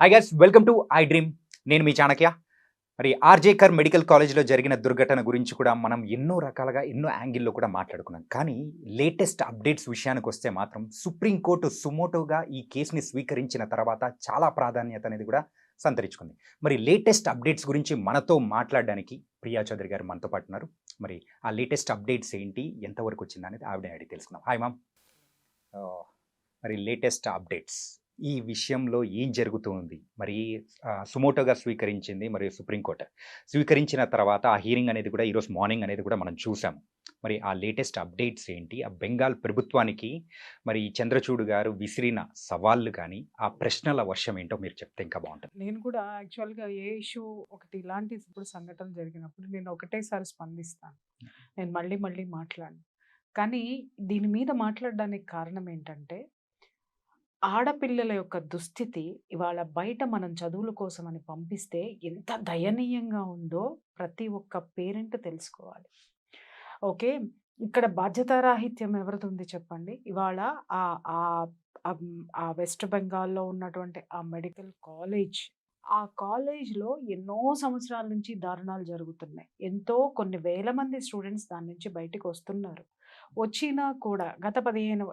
Hi guys, welcome to I dream. నేను మీ చాణక్య. మరి RJ కర్ మెడికల్ కాలేజ్లో జరిగిన దుర్ఘటన గురించి కూడా మనం ఎన్నో రకాలుగా ఎన్నో యాంగిల్లో కూడా మాట్లాడుకున్నాం. కానీ లేటెస్ట్ అప్డేట్స్ విషయానికి వస్తే మాత్రం సుప్రీంకోర్టు సుమోటోగా ఈ కేసుని స్వీకరించిన తర్వాత చాలా ప్రాధాన్యత అనేది కూడా సంతరించుకుంది. మరి లేటెస్ట్ అప్డేట్స్ గురించి మనతో మాట్లాడడానికి ప్రియా చౌదరి గారు మనతో పాటు ఉన్నారు. మరి ఆ లేటెస్ట్ అప్డేట్స్ ఏంటి, ఎంతవరకు వచ్చింది అనేది ఆవిడ అడిగి తెలుసుకుందాం. Hi ma'am. మరి లేటెస్ట్ అప్డేట్స్ ఈ విషయంలో ఏం జరుగుతుంది? మరి సుమోటోగా స్వీకరించింది మరియు సుప్రీంకోర్టు స్వీకరించిన తర్వాత ఆ హీరింగ్ అనేది కూడా ఈరోజు మార్నింగ్ అనేది కూడా మనం చూసాము. మరి ఆ లేటెస్ట్ అప్డేట్స్ ఏంటి? ఆ బెంగాల్ ప్రభుత్వానికి మరి చంద్రచూడ్ గారు విసిరిన సవాళ్ళు కానీ ఆ ప్రశ్నల వర్షం ఏంటో మీరు చెప్తే ఇంకా బాగుంటుంది. నేను కూడా యాక్చువల్‌గా ఏ ఇష్యూ ఒకటి ఇలాంటి ఇప్పుడు సంఘటన జరిగినప్పుడు నేను ఒకటేసారి స్పందిస్తాను. నేను మళ్ళీ మళ్ళీ మాట్లాడను. కానీ దీని మీద మాట్లాడడానికి కారణం ఏంటంటే, ఆడపిల్లల యొక్క దుస్థితి ఇవాళ బయట మనం చదువుల కోసమని పంపిస్తే ఎంత దయనీయంగా ఉందో ప్రతి ఒక్క పేరెంట్ తెలుసుకోవాలి. ఓకే. ఇక్కడ బాధ్యతారాహిత్యం ఎవరిది ఉంది చెప్పండి? ఇవాళ ఆహ్, ఆహ్, ఆ వెస్ట్ బెంగాల్‌లో ఉన్నటువంటి ఆ మెడికల్ కాలేజ్, ఆ కాలేజ్‌లో ఎన్నో సంవత్సరాల నుంచి దారుణాలు జరుగుతున్నాయి. కొన్ని వేల మంది స్టూడెంట్స్ దాని నుంచి బయటికొస్తున్నారు. వచ్చినా కూడా గత 15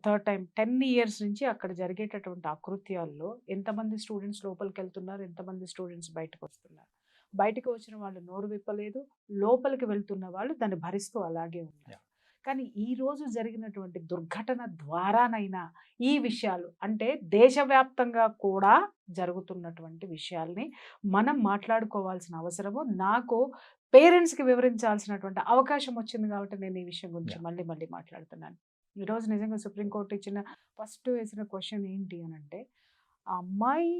థర్డ్ టైమ్ 10 ఇయర్స్ నుంచి అక్కడ జరిగేటటువంటి అకృత్యాల్లో ఎంతమంది స్టూడెంట్స్ లోపలికెళ్తున్నారు? ఎంతమంది స్టూడెంట్స్ బయటకొస్తున్నారు? బయటకు వచ్చిన వాళ్ళు నోరు విప్పలేదు. లోపలికి వెళ్తున్న వాళ్ళు దాన్ని భరిస్తూ అలాగే ఉన్నారు. కానీ ఈరోజు జరిగినటువంటి దుర్ఘటన ద్వారానైనా ఈ విషయాలు అంటే దేశవ్యాప్తంగా కూడా జరుగుతున్నటువంటి విషయాల్ని మనం మాట్లాడుకోవాల్సిన అవసరము నాకు పేరెంట్స్‌కి వివరించాల్సినటువంటి అవకాశం వచ్చింది కాబట్టి నేను ఈ విషయం గురించి మళ్ళీ మళ్ళీ మాట్లాడుతున్నాను. ఈరోజు నిజంగా సుప్రీంకోర్టు ఇచ్చిన ఫస్ట్ వేసిన క్వెషన్ ఏంటి అనంటే, ఆ అమ్మాయి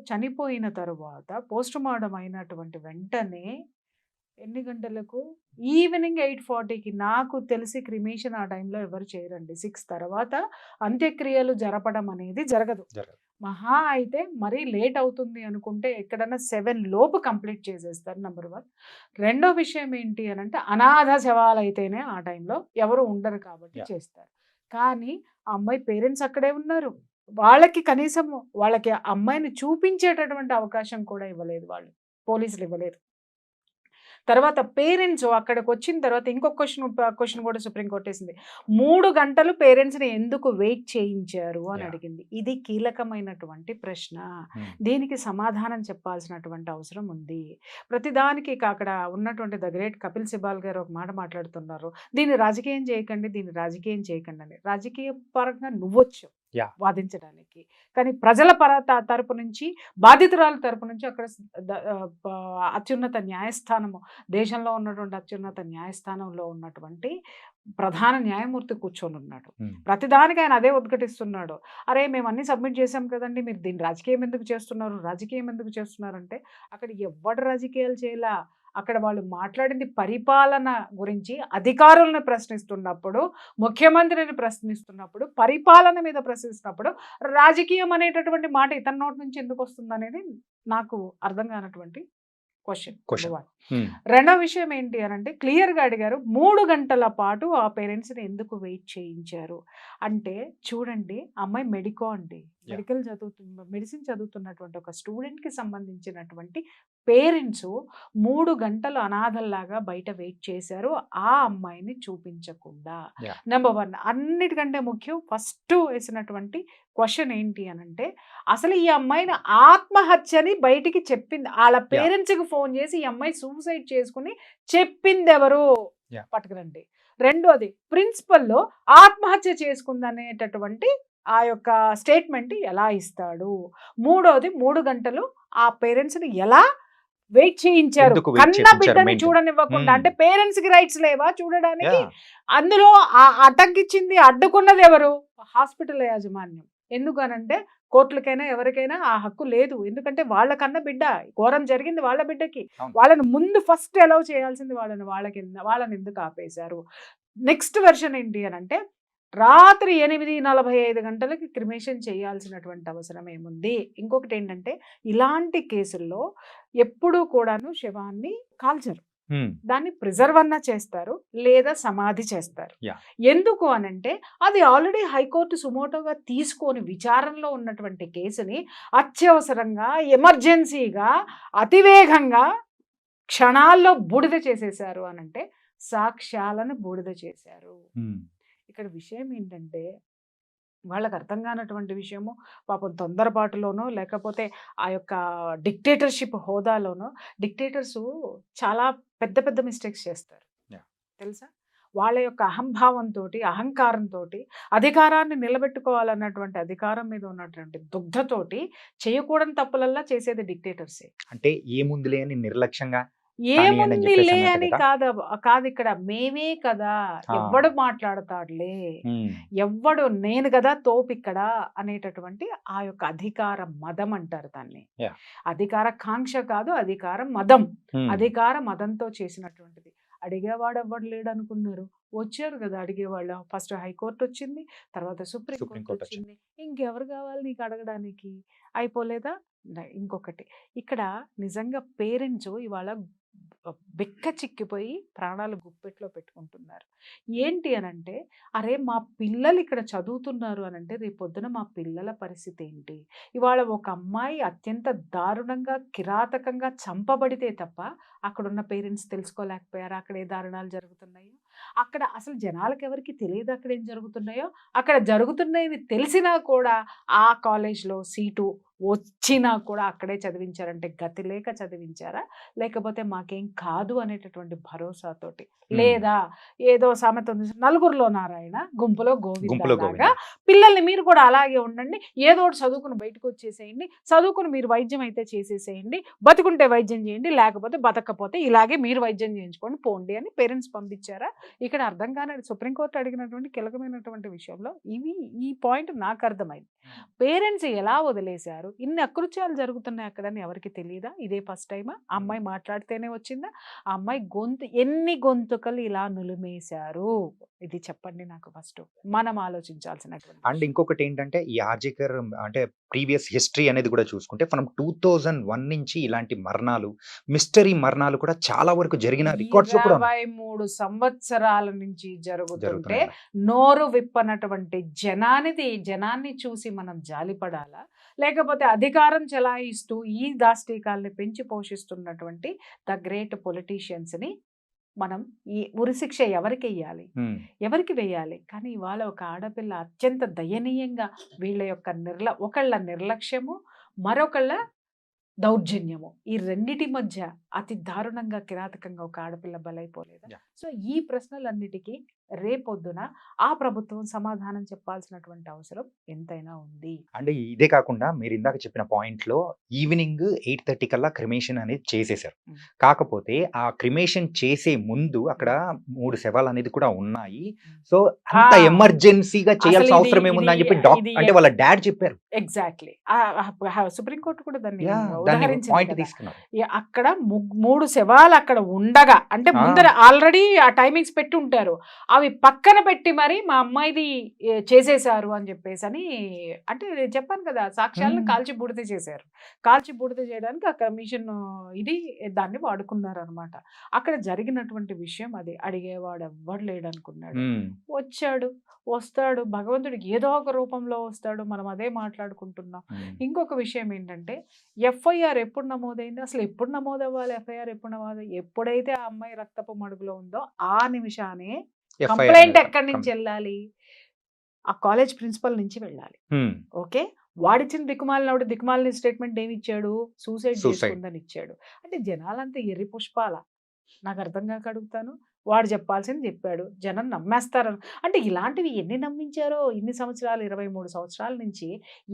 చనిపోయిన తరువాత పోస్ట్‌మార్టం అయినటువంటి వెంటనే ఎన్ని గంటలకు? ఈవినింగ్ 8:40కి నాకు తెలిసి క్రిమేషన్ ఆ టైంలో ఎవరు చేయరండి. 6 తర్వాత అంత్యక్రియలు జరపడం అనేది జరగదు. మహా అయితే మరీ లేట్ అవుతుంది అనుకుంటే ఎక్కడన్నా 7 లోపు కంప్లీట్ చేసేస్తారు నంబర్ 1. రెండో విషయం ఏంటి అనంటే అనాథ శవాలైతేనే ఆ టైంలో ఎవరు ఉండరు కాబట్టి చేస్తారు. కానీ ఆ అమ్మాయి పేరెంట్స్ అక్కడే ఉన్నారు. వాళ్ళకి కనీసం వాళ్ళకి ఆ అమ్మాయిని చూపించేటటువంటి అవకాశం కూడా ఇవ్వలేదు వాళ్ళు. పోలీసులు ఇవ్వలేదు. తర్వాత పేరెంట్స్ అక్కడికొచ్చిన తర్వాత ఇంకొక క్వెషన్ కూడా సుప్రీం కోర్ట్ ఏసింది. 3 గంటలు పేరెంట్స్‌ని ఎందుకు వెయిట్ చేయించారు అని అడిగింది. ఇది కీలకమైనటువంటి ప్రశ్న. దీనికి సమాధానం చెప్పాల్సినటువంటి అవసరం ఉంది. ప్రతిదానికి అక్కడ ఉన్నటువంటి ద గ్రేట్ కపిల్ సిబాల్ గారు ఒక మాట మాట్లాడుతున్నారు. దీన్ని రాజకీయం చేయకండి అని. రాజకీయ పరంగా నువ్వొచ్చు వాదించడానికి. కానీ ప్రజల తరపు నుంచి, బాధితురాల తరపు నుంచి అక్కడ అత్యున్నత న్యాయస్థానము, దేశంలో ఉన్నటువంటి అత్యున్నత న్యాయస్థానంలో ఉన్నటువంటి ప్రధాన న్యాయమూర్తి కూర్చొనున్నాడు. ప్రతిదానికి ఆయన అదే ఉద్ఘటిస్తున్నాడు. అరే మేము అన్నీ సబ్మిట్ చేసాం కదండీ, మీరు దీన్ని రాజకీయం ఎందుకు చేస్తున్నారు అంటే అక్కడ ఎవ్వడు రాజకీయాలు చేయలా. అక్కడ వాళ్ళు మాట్లాడింది పరిపాలన గురించి, అధికారులను ప్రశ్నిస్తున్నప్పుడు, ముఖ్యమంత్రిని ప్రశ్నిస్తున్నప్పుడు, పరిపాలన మీద ప్రశ్నిస్తున్నప్పుడు రాజకీయం అనేటటువంటి మాట ఇతని నోటి నుంచి ఎందుకు వస్తుందనేది నాకు అర్థం కానటువంటి క్వశ్చన్. రెండో విషయం ఏంటి అనంటే క్లియర్‌గా అడిగారు. 3 గంటల పాటు ఆ పేరెంట్స్‌ని ఎందుకు వెయిట్ చేయించారు అంటే, చూడండి అమ్మాయి మెడికో అండి. మెడిసిన్ చదువుతున్నటువంటి ఒక స్టూడెంట్‌కి సంబంధించినటువంటి పేరెంట్స్ 3 గంటలు అనాథల్లాగా బయట వెయిట్ చేశారు ఆ అమ్మాయిని చూపించకుండా. నంబర్ 1 అన్నిటికంటే ముఖ్యం ఫస్ట్ వేసినటువంటి క్వశ్చన్ ఏంటి అనంటే, అసలు ఈ అమ్మాయిని ఆత్మహత్యని బయటికి చెప్పింది ఆళ్ళ పేరెంట్స్‌కి ఫోన్ చేసి ఈ అమ్మాయి సూసైడ్ చేసుకుని చెప్పిందెవరు పట్టుకురండి. రెండోది ప్రిన్సిపల్ ఆత్మహత్య చేసుకుందనేటటువంటి ఆ యొక్క స్టేట్మెంట్ ఎలా ఇస్తాడు? మూడోది 3 గంటలు ఆ పేరెంట్స్‌ని ఎలా వెయిట్ చేయించారు? కన్న బిడ్డని చూడనివ్వకుండా. అంటే పేరెంట్స్‌కి రైట్స్ లేవా చూడడానికి? అందులో అడ్డగిచ్చింది, అడ్డుకున్నది ఎవరు? హాస్పిటల్ యాజమాన్యం. ఎందుకనంటే కోర్టులకైనా ఎవరికైనా ఆ హక్కు లేదు. ఎందుకంటే వాళ్ళ కన్న బిడ్డ, ఘోరం జరిగింది వాళ్ళ బిడ్డకి. వాళ్ళని ముందు ఫస్ట్ అలౌ చేయాల్సింది వాళ్ళని ఎందుకు ఆపేశారు? నెక్స్ట్ వెర్షన్ ఏంటి అనంటే, రాత్రి 8:45 గంటలకి క్రిమేషన్ చేయాల్సినటువంటి అవసరం ఏముంది? ఇంకొకటి ఏంటంటే, ఇలాంటి కేసుల్లో ఎప్పుడూ కూడాను శవాన్ని కాల్చరు. దాన్ని ప్రిజర్వ్ అన్నా చేస్తారు లేదా సమాధి చేస్తారు. Yeah. ఎందుకు అనంటే అది ఆల్రెడీ హైకోర్టు సుమోటోగా తీసుకొని విచారణలో ఉన్నటువంటి కేసుని అత్యవసరంగా ఎమర్జెన్సీగా అతివేగంగా క్షణాల్లో బూడిద చేసేశారు అనంటే సాక్ష్యాలను బూడిద చేశారు. ఇక్కడ విషయం ఏంటంటే వాళ్ళకి అర్థం కానటువంటి విషయము పాపం తొందరపాటులోనో లేకపోతే ఆ యొక్క డిక్టేటర్షిప్ హోదాలోనో డిక్టేటర్స్ చాలా పెద్ద పెద్ద మిస్టేక్స్ చేస్తారు. Yeah. తెలుసా? వాళ్ళ యొక్క అహంభావంతో అహంకారంతో అధికారాన్ని నిలబెట్టుకోవాలన్నటువంటి అధికారం మీద ఉన్నటువంటి దుగ్ధతోటి చేయకూడని తప్పులల్లా చేసేది డిక్టేటర్సే. అంటే ఏముందిలే అని నిర్లక్ష్యంగా కానివ్వండి అని ఏముంది చెప్పేసి లే అన్నట్టు అని కదా. కాదు ఇక్కడ మేమే కదా, ఆ. ఎవ్వడు మాట్లాడతాడులే, ఎవ్వడు నేను కదా తోపు ఇక్కడ అనేటటువంటి ఆ యొక్క అధికార మదం అంటారు దాన్ని. Yeah. అధికార కాంక్ష కాదు, అధికార మదం. అధికార మదంతో చేసినటువంటిది. అడిగేవాడు ఎవ్వడు లేడు అనుకున్నారు, వచ్చారు కదా అడిగేవాళ్ళు. ఫస్ట్ హైకోర్టు వచ్చింది, తర్వాత సుప్రీం సుప్రీం కోర్టు కోర్టు వచ్చింది. ఇంకెవరు కావాలి నీకు అడగడానికి? అయిపోలేదా? ఇంకొకటి ఇక్కడ నిజంగా పేరెంట్స్ ఇవాళ బెక్క చిక్కిపోయి ప్రాణాలు గుప్పెట్లో పెట్టుకుంటున్నారు. ఏంటి అనంటే అరే మా పిల్లలు ఇక్కడ చదువుతున్నారు అనంటే రేపొద్దున మా పిల్లల పరిస్థితి ఏంటి? ఇవాళ ఒక అమ్మాయి అత్యంత దారుణంగా కిరాతకంగా చంపబడితే తప్ప అక్కడున్న పేరెంట్స్ తెలుసుకోలేకపోయారు అక్కడ ఏ దారుణాలు జరుగుతున్నాయో. అక్కడ అసలు జనాలకు ఎవరికి తెలియదు అక్కడ ఏం జరుగుతున్నాయో. అక్కడ జరుగుతున్నాయని తెలిసినా కూడా ఆ కాలేజ్లో సీటు వచ్చినా కూడా అక్కడే చదివించారంటే గతి లేక చదివించారా, లేకపోతే మాకేం కాదు అనేటటువంటి భరోసాతోటి, లేదా ఏదో సామెత ఉంది, నలుగురిలో నారాయణ గుంపులో గోవింద. పిల్లల్ని మీరు కూడా అలాగే ఉండండి, ఏదో ఒకటి చదువుకుని బయటకు వచ్చేసేయండి, చదువుకుని మీరు వైద్యం అయితే చేసేసేయండి, బతుకుంటే వైద్యం చేయండి, లేకపోతే బతకపోతే ఇలాగే మీరు వైద్యం చేయించుకోండి పోండి అని పేరెంట్స్ పంపించారా? ఇక్కడ అర్థం కాని సుప్రీంకోర్టు అడిగినటువంటి కీలకమైనటువంటి విషయంలో ఈ పాయింట్ నాకు అర్థమైంది. పేరెంట్స్ ఎలా వదిలేశారు? ఇన్ని అకృత్యాలు జరుగుతున్నాయి అక్కడని ఎవరికి తెలియదా? ఇదే ఫస్ట్ టైమా? ఆ అమ్మాయి మాట్లాడితేనే వచ్చిందా? ఆ అమ్మాయి ఎన్ని గొంతుకలు ఇలా నులిమేశారు? ఇది చెప్పండి నాకు ఫస్ట్. మనం ఆలోచించాల్సినటువంటి. అండ్ ఇంకొకటి ఏంటంటే ఈ ఆర్జీకర్ అంటే ప్రీవియస్ హిస్టరీ అనేది కూడా చూసుకుంటే మనం 2001 నుంచి ఇలాంటి మరణాలు, మిస్టరీ మరణాలు కూడా చాలా వరకు జరిగిన రికార్డ్స్ కూడా 23 సంవత్సరాల నుంచి జరుగుతుంటే జరుగుతున్నాయి. నోరు విప్పనటువంటి జనాన్ని చూసి మనం జాలిపడాలా, లేకపోతే అధికారం చెలాయిస్తూ ఈ దాష్టీకాల్ని పెంచి పోషిస్తున్నటువంటి ద గ్రేట్ పొలిటీషియన్స్ ని మనం ఈ ఉరిశిక్ష ఎవరికి వేయాలి? కానీ ఇవాళ ఒక ఆడపిల్ల అత్యంత దయనీయంగా వీళ్ళ యొక్క ఒకళ్ళ నిర్లక్ష్యము, మరొకళ్ళ దౌర్జన్యము, ఈ రెండిటి మధ్య అతి దారుణంగా కిరాతకంగా ఒక ఆడపిల్ల బలైపోలేదా? Yeah. సో ఈ ప్రశ్నలన్నిటికీ రేపొద్దున ఆ ప్రభుత్వం సమాధానం చెప్పాల్సినటువంటి అవసరం ఎంతైనా ఉంది. అంటే ఇదే కాకుండా మీరు ఇందాక చెప్పిన పాయింట్ లో ఈవినింగ్ 8:30 కల్లా క్రిమేషన్ అనేది చేసేసారు. కాకపోతే ఆ క్రిమేషన్ చేసే ముందు అక్కడ 3 శవాలు అనేది కూడా ఉన్నాయి. సో అంత ఎమర్జెన్సీగా చేయాల్సిన అవసరం ఏముంది అని చెప్పి అంటే వాళ్ళ డాడ్ చెప్పారు. ఎగ్జాక్ట్లీ. సుప్రీంకోర్టు కూడా దాన్ని దాన్ని ఉదహరించింది పాయింట్ కదా. తీసుకున్నారు. అక్కడ 3 శవాలు అక్కడ ఉండగా, అంటే ముందర ఆల్రెడీ ఆ టైమింగ్స్ పెట్టి ఉంటారు, అవి పక్కన పెట్టి మరి మా అమ్మాయిది చేసేశారు అని చెప్పేసి అని, అంటే నేను చెప్పాను కదా సాక్ష్యాలను కాల్చి బూడిద చేశారు. కాల్చి బూడిద చేయడానికి ఆ కమిషన్ దాన్ని వాడుకున్నారు అనమాట. అక్కడ జరిగినటువంటి విషయం అది. అడిగేవాడు ఎవ్వడు లేడనుకున్నాడు, వస్తాడు భగవంతుడికి ఏదో ఒక రూపంలో వస్తాడు. మనం అదే మాట్లాడుకుంటున్నాం. ఇంకొక విషయం ఏంటంటే ఎఫ్ఐఆర్ ఎప్పుడు నమోదైంది, అసలు ఎప్పుడు నమోదవ్వాలి, ఎఫ్ఐఆర్ ఎప్పుడు నమోదు, ఎప్పుడైతే ఆ అమ్మాయి రక్తపు మడుగులో ఉందో ఆ నిమిషానే కంప్లైంట్ ఎక్కడి నుంచి వెళ్ళాలి? ఆ కాలేజ్ ప్రిన్సిపల్ నుంచి వెళ్ళాలి. ఓకే, వాడిచ్చిన దిక్కుమాలిన స్టేట్మెంట్ ఏమి ఇచ్చాడు? సూసైడ్ చేసుకుందని ఇచ్చాడు. అంటే జనాలంతా ఎర్రి పుష్పాల, నాకు అర్థం కాక అడుగుతాను. వాడు చెప్పాల్సింది చెప్పాడు, జనం నమ్మేస్తారు. అంటే ఇలాంటివి ఎన్ని నమ్మించారో ఇన్ని సంవత్సరాలు, 23 సంవత్సరాల నుంచి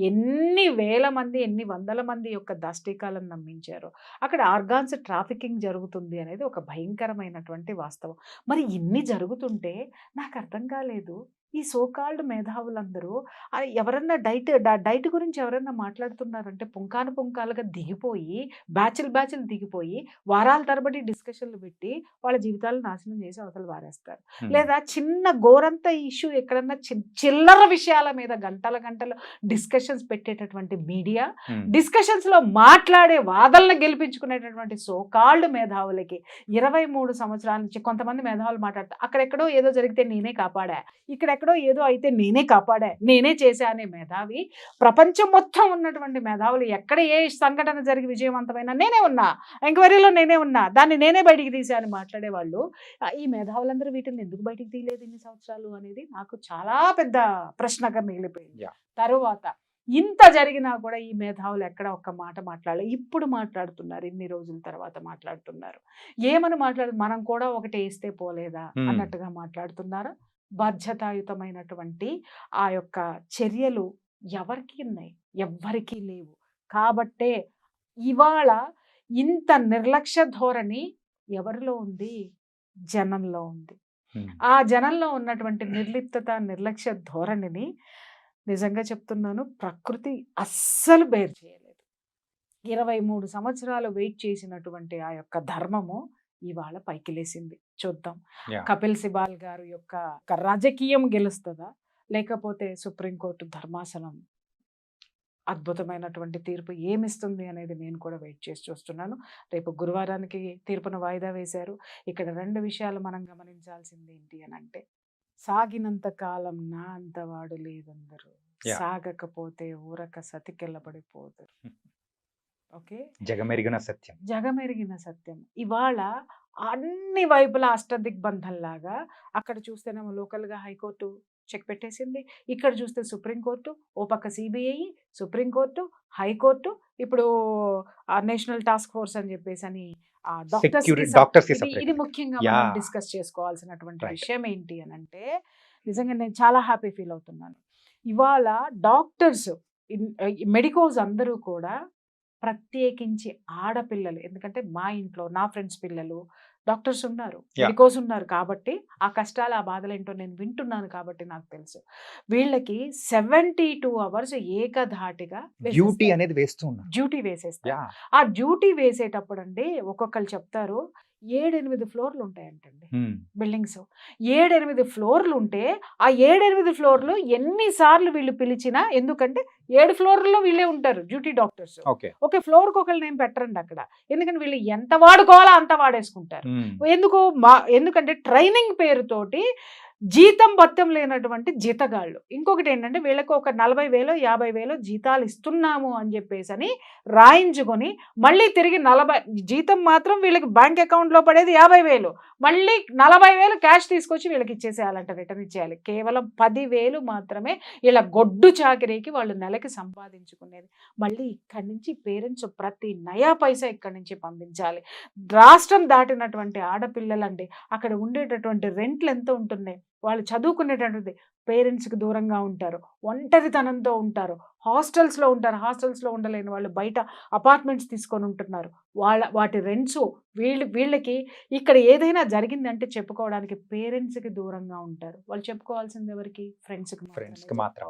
ఎన్ని వేల మంది, ఎన్ని వందల మంది యొక్క దాష్టీకాలను నమ్మించారో. అక్కడ ఆర్గాన్స్ ట్రాఫికింగ్ జరుగుతుంది అనేది ఒక భయంకరమైనటువంటి వాస్తవం. మరి ఇన్ని జరుగుతుంటే నాకు అర్థం కాలేదు, ఈ సోకాల్డ్ మేధావులందరూ ఎవరన్నా డైట్ గురించి ఎవరన్నా మాట్లాడుతున్నారంటే పుంకాలుగా దిగిపోయి బ్యాచ్లు దిగిపోయి వారాల తరబడి డిస్కషన్లు పెట్టి వాళ్ళ జీవితాలు నాశనం భోజనం చేసి అవతల వారేస్తారు. Hmm. లేదా చిన్న గోరంత ఇష్యూ ఎక్కడన్నా చిల్లర విషయాల మీద గంటల గంటలు డిస్కషన్స్ పెట్టేటటువంటి మీడియా, Hmm. డిస్కషన్స్ లో మాట్లాడే వాదనలు గెలిపించుకునేటటువంటి సోకాల్డ్ మేధావులకి 23 సంవత్సరాల నుంచి కొంతమంది మేధావులు మాట్లాడతారు, అక్కడెక్కడో ఏదో జరిగితే నేనే కాపాడా, ఇక్కడెక్కడో ఏదో అయితే నేనే కాపాడా, నేనే చేశా అనే మేధావి, ప్రపంచం మొత్తం ఉన్నటువంటి మేధావులు ఎక్కడ ఏ సంఘటన జరిగి విజయవంతమైనా నేనే ఉన్నా, ఎంక్వైరీలో నేనే ఉన్నా, దాన్ని నేనే బయటికి తీసా అని మాట్లాడేవాళ్ళు. ఈ మేధావులందరూ వీటిని ఎందుకు బయటికి తీయలేదు ఇన్ని సంవత్సరాలు అనేది నాకు చాలా పెద్ద ప్రశ్నగా మిగిలిపోయింది. Yeah. తరువాత ఇంత జరిగినా కూడా ఈ మేధావులు ఎక్కడ ఒక్క మాట మాట్లాడలేదు. ఇప్పుడు మాట్లాడుతున్నారు, ఇన్ని రోజుల తర్వాత మాట్లాడుతున్నారు. ఏమని మనం కూడా ఒకటి వేస్తే పోలేదా Hmm. అన్నట్టుగా మాట్లాడుతున్నారు. బాధ్యతాయుతమైనటువంటి ఆ యొక్క చర్యలు ఎవరికి ఉన్నాయి? ఎవ్వరికీ లేవు. కాబట్టే ఇవాళ ఇంత నిర్లక్ష్య ధోరణి ఎవరిలో ఉంది? జనంలో ఉంది. Hmm. ఆ జనంలో ఉన్నటువంటి నిర్లిప్తత, నిర్లక్ష్య ధోరణిని నిజంగా చెప్తున్నాను, ప్రకృతి అస్సలు బేర్ చేయలేదు. 23 సంవత్సరాలు వెయిట్ చేసినటువంటి ఆ యొక్క ధర్మము ఇవాళ పైకి లేసింది. చూద్దాం Yeah. కపిల్ సిబాల్ గారు యొక్క రాజకీయం గెలుస్తుందా, లేకపోతే సుప్రీంకోర్టు ధర్మాసనం అద్భుతమైనటువంటి తీర్పు ఏమిస్తుంది అనేది నేను కూడా వెయిట్ చేసి చూస్తున్నాను. రేపు గురువారానికి తీర్పును వాయిదా వేశారు. ఇక్కడ 2 విషయాలు మనం గమనించాల్సింది ఏంటి అని అంటే, సాగినంత కాలం నా అంతవాడు లేదందరూ, Yeah. సాగకపోతే ఊరక సతికెళ్ళబడిపోదురు. ఓకే, జగమెరిగిన సత్యం. జగమెరిగిన సత్యం. ఇవాళ అన్ని వైపులా అష్టదిగ్బంధంలాగా, అక్కడ చూస్తేనేమో లోకల్గా హైకోర్టు చెక్ పెట్టేసింది, ఇక్కడ చూస్తే సుప్రీంకోర్టు, ఓ పక్క సిబిఐ, సుప్రీంకోర్టు, హైకోర్టు, ఇప్పుడు నేషనల్ టాస్క్ ఫోర్స్ అని చెప్పేసి అని డాక్టర్స్ ఇది ముఖ్యంగా Yeah. మనం డిస్కస్ చేసుకోవాల్సినటువంటి Right. విషయం ఏంటి అని అంటే, నిజంగా నేను చాలా హ్యాపీ ఫీల్ అవుతున్నాను. ఇవాళ డాక్టర్స్, మెడికోస్ అందరూ కూడా, ప్రత్యేకించి ఆడపిల్లలు, ఎందుకంటే మా ఇంట్లో నా ఫ్రెండ్స్ పిల్లలు డాక్టర్స్ ఉన్నారు, Yeah. మెడికోస్ ఉన్నారు, కాబట్టి ఆ కష్టాలు ఆ బాధలు ఏంటో నేను వింటున్నాను కాబట్టి నాకు తెలుసు. వీళ్ళకి 72 hours ఏకధాటిగా డ్యూటీ అనేది వేస్తూ ఉన్నారు. డ్యూటీ వేసేస్తారు. Yeah. ఆ డ్యూటీ వేసేటప్పుడు అండి ఒక్కొక్కరు చెప్తారు 7-8 ఫ్లోర్లు ఉంటాయంటండి Hmm. బిల్డింగ్స్. 7-8 ఫ్లోర్లు ఉంటే ఆ 7-8 ఫ్లోర్లు ఎన్నిసార్లు వీళ్ళు పిలిచినా, ఎందుకంటే 7 ఫ్లోర్లలో వీళ్ళే ఉంటారు డ్యూటీ డాక్టర్స్. Okay. ఓకే, ఫ్లోర్కి ఒకళ్ళు నేమ్ పెట్టరండి అక్కడ, ఎందుకంటే వీళ్ళు ఎంత వాడుకోవాలో అంత వాడేసుకుంటారు. Hmm. ఎందుకంటే ట్రైనింగ్ పేరుతోటి జీతం బత్తం లేనటువంటి జీతగాళ్ళు. ఇంకొకటి ఏంటంటే వీళ్ళకి ఒక 40,000 50,000 జీతాలు ఇస్తున్నాము అని చెప్పేసి అని రాయించుకొని మళ్ళీ తిరిగి 40 జీతం మాత్రం వీళ్ళకి బ్యాంక్ అకౌంట్లో పడేది 50,000, మళ్ళీ 40,000 క్యాష్ తీసుకొచ్చి వీళ్ళకి ఇచ్చేసేయాలంట, రిటర్న్ ఇచ్చేయాలి. కేవలం 10,000 మాత్రమే ఇలా గొడ్డు చాకరీకి వాళ్ళు నెలకి సంపాదించుకునేది. మళ్ళీ ఇక్కడి నుంచి పేరెంట్స్ ప్రతి నయా పైసా ఇక్కడి నుంచి పంపించాలి. రాష్ట్రం దాటినటువంటి ఆడపిల్లలండి, అక్కడ ఉండేటటువంటి రెంట్లు ఎంత ఉంటున్నాయి, వాళ్ళు చదువుకునేటటువంటి పేరెంట్స్కి దూరంగా ఉంటారు, ఒంటరితనంతో ఉంటారు, హాస్టల్స్లో ఉంటారు, హాస్టల్స్లో ఉండలేని వాళ్ళు బయట అపార్ట్మెంట్స్ తీసుకొని ఉంటున్నారు. వాటి రెంట్స్ వీళ్ళకి ఇక్కడ ఏదైనా జరిగిందంటే చెప్పుకోవడానికి పేరెంట్స్కి దూరంగా ఉంటారు. వాళ్ళు చెప్పుకోవాల్సింది ఎవరికి? ఫ్రెండ్స్కి మాత్రం.